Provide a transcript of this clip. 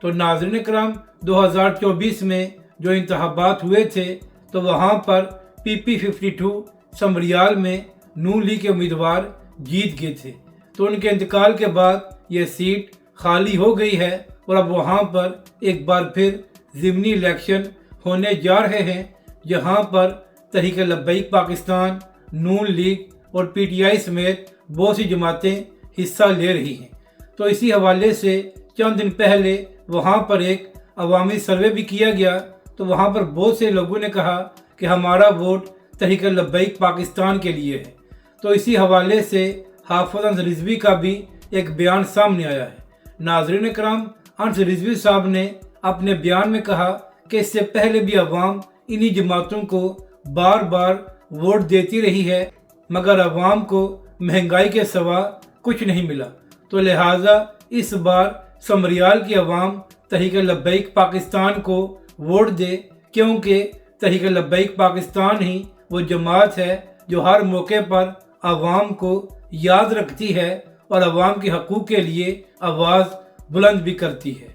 تو ناظرین کرام 2024 میں جو انتخابات ہوئے تھے تو وہاں پر PP52 سمریال میں نون لیگ کے امیدوار جیت گئے تھے، تو ان کے انتقال کے بعد یہ سیٹ خالی ہو گئی ہے اور اب وہاں پر ایک بار پھر ضمنی الیکشن ہونے جا رہے ہیں، جہاں پر تحریک لبیک پاکستان، نون لیگ اور PTI سمیت بہت سی جماعتیں حصہ لے رہی ہیں۔ تو اسی حوالے سے چند دن پہلے وہاں پر ایک عوامی سروے بھی کیا گیا، تو وہاں پر بہت سے لوگوں نے کہا کہ ہمارا ووٹ تحریک لبیک پاکستان کے لیے ہے۔ تو اسی حوالے سے حافظ انس رضوی کا بھی ایک بیان سامنے آیا ہے۔ ناظرین کرام، انس رضوی صاحب نے اپنے بیان میں کہا کہ اس سے پہلے بھی عوام انہی جماعتوں کو بار بار ووٹ دیتی رہی ہے، مگر عوام کو مہنگائی کے سوا کچھ نہیں ملا، تو لہٰذا اس بار سمریال کی عوام تحریک لبیک پاکستان کو ووٹ دے، کیونکہ تحریک لبیک پاکستان ہی وہ جماعت ہے جو ہر موقع پر عوام کو یاد رکھتی ہے اور عوام کے حقوق کے لیے آواز بلند بھی کرتی ہے۔